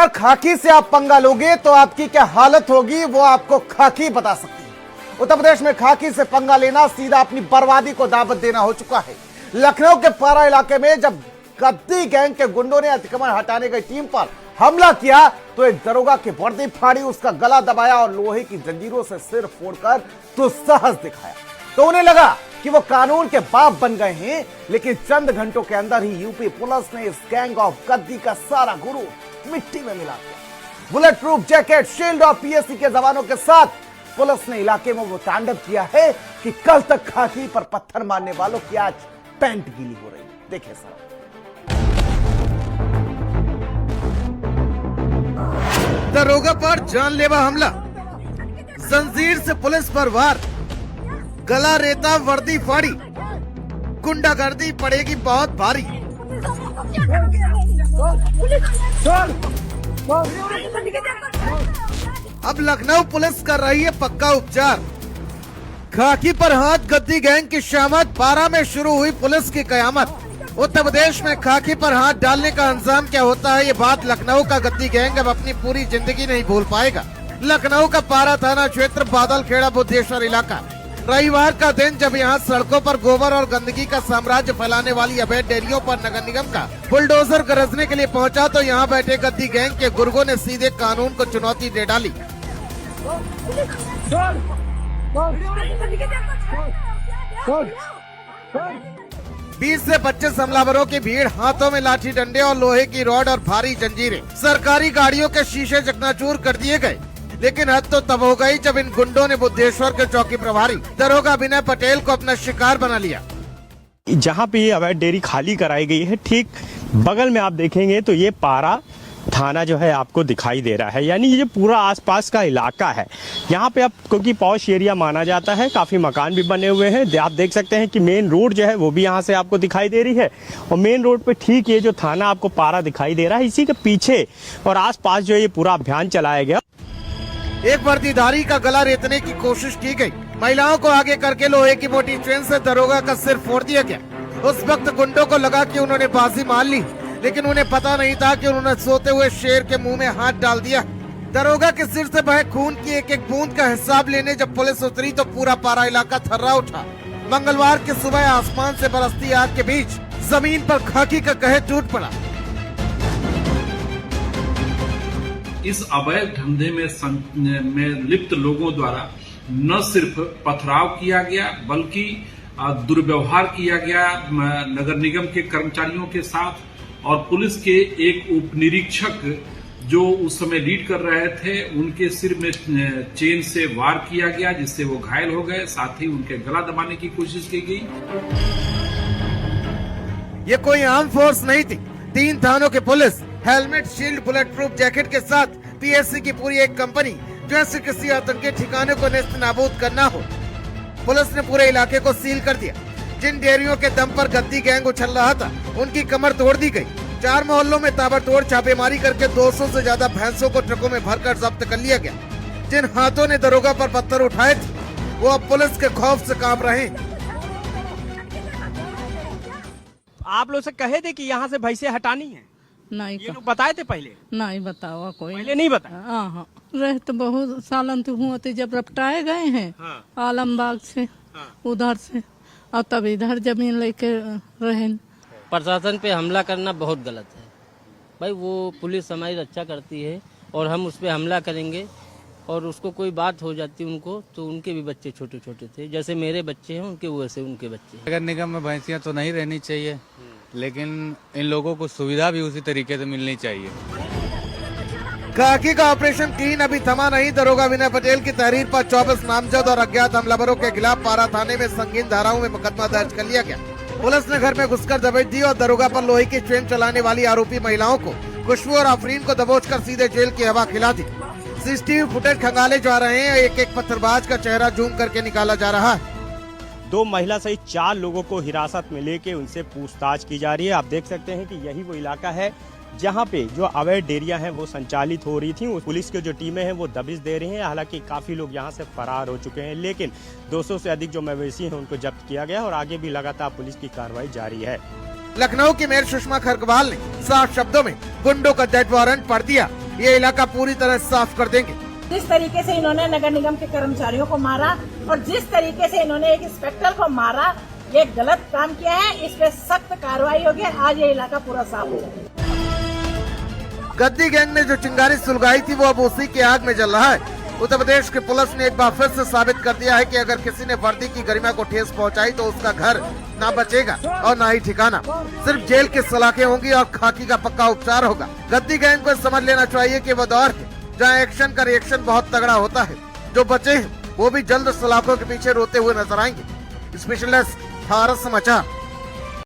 अगर खाकी से आप पंगा लोगे तो आपकी क्या हालत होगी वो आपको खाकी बता सकती है। उत्तर प्रदेश में खाकी से पंगा लेना सीधा अपनी बर्बादी को दावत देना हो चुका है। लखनऊ के पारा इलाके में जब गद्दी गैंग के गुंडों ने अतिक्रमण हटाने गई टीम पर हमला किया तो एक दरोगा की वर्दी फाड़ी, उसका गला दबाया और लोहे की जंजीरों से सिर फोड़कर दुस्साहस दिखाया। तो उन्हें लगा कि वो कानून के बाप बन गए हैं, लेकिन चंद घंटों के अंदर ही यूपी पुलिस ने इस गैंग ऑफ गद्दी का सारा गुरु मिट्टी में मिला दिया। बुलेट प्रूफ जैकेट, शील्ड और पीएससी के जवानों के साथ पुलिस ने इलाके में वो तांडव किया है कि कल तक खाकी पर पत्थर मारने वालों की आज पैंट गीली हो रही है। देखिए सर, दरोगा पर जानलेवा हमला, जंजीर से पुलिस पर वार, गला रेता, वर्दी फाड़ी, गुंडागर्दी पड़ेगी बहुत भारी। अब लखनऊ पुलिस कर रही है पक्का उपचार। खाकी पर हाथ, गद्दी गैंग की शामत, पारा में शुरू हुई पुलिस की कयामत। उत्तर प्रदेश में खाकी पर हाथ डालने का अंजाम क्या होता है, ये बात लखनऊ का गद्दी गैंग अब अपनी पूरी जिंदगी नहीं भूल पाएगा। लखनऊ का पारा थाना क्षेत्र, बादल खेड़ा बुद्धेश्वर इलाका। रविवार का दिन जब यहाँ सड़कों पर गोबर और गंदगी का साम्राज्य फैलाने वाली अवैध डेयरियों पर नगर निगम का बुलडोजर गरजने के लिए पहुंचा तो यहाँ बैठे गद्दी गैंग के गुर्गों ने सीधे कानून को चुनौती दे डाली। 20 से 25 हमलावरों की भीड़, हाथों में लाठी डंडे और लोहे की रॉड और भारी जंजीरें। सरकारी गाड़ियों के शीशे चकनाचूर कर दिए गए। लेकिन हद तो तब हो गई जब इन गुंडों ने बुद्धेश्वर के चौकी प्रभारी दरोगा विनय पटेल को अपना शिकार बना लिया। जहाँ पे ये अवैध डेयरी खाली कराई गई है, ठीक बगल में आप देखेंगे तो ये पारा थाना जो है आपको दिखाई दे रहा है, यानी ये पूरा आसपास का इलाका है। यहाँ पे अब क्योंकि पॉश एरिया माना जाता है, काफ़ी मकान भी बने हुए हैं। आप देख सकते हैं कि मेन रोड जो है वो भी यहाँ से आपको दिखाई दे रही है और मेन रोड पे ठीक ये जो थाना आपको पारा दिखाई दे रहा है, इसी के पीछे और आसपास जो ये पूरा अभियान चलाया गया। एक वर्दीधारी का गला रेतने की कोशिश की गई, महिलाओं को आगे करके लोहे की मोटी चेन से दरोगा का सिर फोड़ दिया गया। उस वक्त गुंडों को लगा कि उन्होंने बाजी मान ली, लेकिन उन्हें पता नहीं था कि उन्होंने सोते हुए शेर के मुंह में हाथ डाल दिया। दरोगा के सिर से बहे खून की एक एक बूंद का हिसाब लेने जब पुलिस उतरी तो पूरा पारा इलाका थर्रा उठा। मंगलवार की सुबह आसमान से बरसती आग के बीच जमीन पर खाकी का कहर टूट पड़ा। इस अवैध धंधे में लिप्त लोगों द्वारा न सिर्फ पथराव किया गया बल्कि दुर्व्यवहार किया गया नगर निगम के कर्मचारियों के साथ, और पुलिस के एक उप निरीक्षक जो उस समय लीड कर रहे थे उनके सिर में चेन से वार किया गया जिससे वो घायल हो गए। साथ ही उनके गला दबाने की कोशिश की गई। ये कोई आर्म फोर्स नहीं थी। 3 थानों के police, helmet, shield, bullet proof jacket के साथ पीएससी की पूरी एक कंपनी, जैसे किसी आतंकी ठिकाने को नेस्त नाबूद करना हो। पुलिस ने पूरे इलाके को सील कर दिया। जिन डेयरियों के दम पर गद्दी गैंग उछल रहा था उनकी कमर तोड़ दी गई। 4 मोहल्लों में ताबड़तोड़ छापेमारी करके 200 से ज्यादा भैंसों को ट्रकों में भरकर जब्त कर लिया गया। जिन हाथों ने दरोगा पर पत्थर उठाए थे वो अब पुलिस के खौफ से कांप रहे हैं। आप लोग से कहे थे कि यहाँ से भैंसे हटानी है, नहीं ये लोग बताए थे पहले? नहीं बताओ कोई, पहले नहीं बताया। हाँ, रह तो बहुत सालन तो हुआ थे जब रपटाए गए हैं। हाँ। आलमबाग से, उधर से, और तब इधर जमीन लेके रहे। प्रशासन पे हमला करना बहुत गलत है भाई। वो पुलिस हमारी रक्षा करती है और हम उस पर हमला करेंगे और उसको कोई बात हो जाती उनको, तो उनके भी बच्चे छोटे छोटे थे, जैसे मेरे बच्चे हैं उनके वैसे उनके बच्चे। नगर निगम में भैंसियां तो नहीं रहनी चाहिए, लेकिन इन लोगों को सुविधा भी उसी तरीके से मिलनी चाहिए। खाकी का ऑपरेशन क्लीन अभी थमा नहीं। दरोगा विनय पटेल की तहरीर पर 24 नामजद और अज्ञात हमलावरों के खिलाफ पारा थाने में संगीन धाराओं में मुकदमा दर्ज कर लिया गया। पुलिस ने घर में घुसकर दबिश दी और दरोगा पर लोहे की चेन चलाने वाली आरोपी महिलाओं को खुशबू और आफरीन को दबोचकर सीधे जेल की हवा खिला दी। सीसीटीवी फुटेज खंगाले जा रहे हैं। एक एक पत्थरबाज का चेहरा जूम करके निकाला जा रहा है। 2 महिला सहित 4 लोगों को हिरासत में लेके उनसे पूछताछ की जा रही है। आप देख सकते हैं कि यही वो इलाका है जहां पे जो अवैध डेयरियां हैं वो संचालित हो रही थी। पुलिस की जो टीमें हैं वो दबिश दे रही हैं। हालांकि काफी लोग यहां से फरार हो चुके हैं, लेकिन 200 से अधिक जो मवेशी हैं उनको जब्त किया गया और आगे भी लगातार पुलिस की कार्रवाई जारी है। लखनऊ की मेयर सुषमा खरगवाल ने साफ शब्दों में गुंडों का डेथ वारंट पढ़ दिया। ये इलाका पूरी तरह साफ कर देंगे। जिस तरीके से इन्होंने नगर निगम के कर्मचारियों को मारा और जिस तरीके से इन्होंने एक इंस्पेक्टर को मारा, ये गलत काम किया है। इस पे सख्त कार्रवाई होगी। आज ये इलाका पूरा साफ हो जाएगा। गद्दी गैंग ने जो चिंगारी सुलगाई थी वो अब उसी की आग में जल रहा है। उत्तर प्रदेश की पुलिस ने एक बार फिर से साबित कर दिया है कि अगर किसी ने वर्दी की गरिमा को ठेस पहुंचाई तो उसका घर ना बचेगा और ना ही ठिकाना। सिर्फ जेल की सलाखें होंगी और खाकी का पक्का उपचार होगा। गद्दी गैंग को समझ लेना चाहिए कि वो दौर है जहाँ एक्शन का रिएक्शन बहुत तगड़ा होता है। जो बचे हैं वो भी जल्द सलाखों के पीछे रोते हुए नजर आएंगे। स्पेशल डेस्क, भारत समाचार।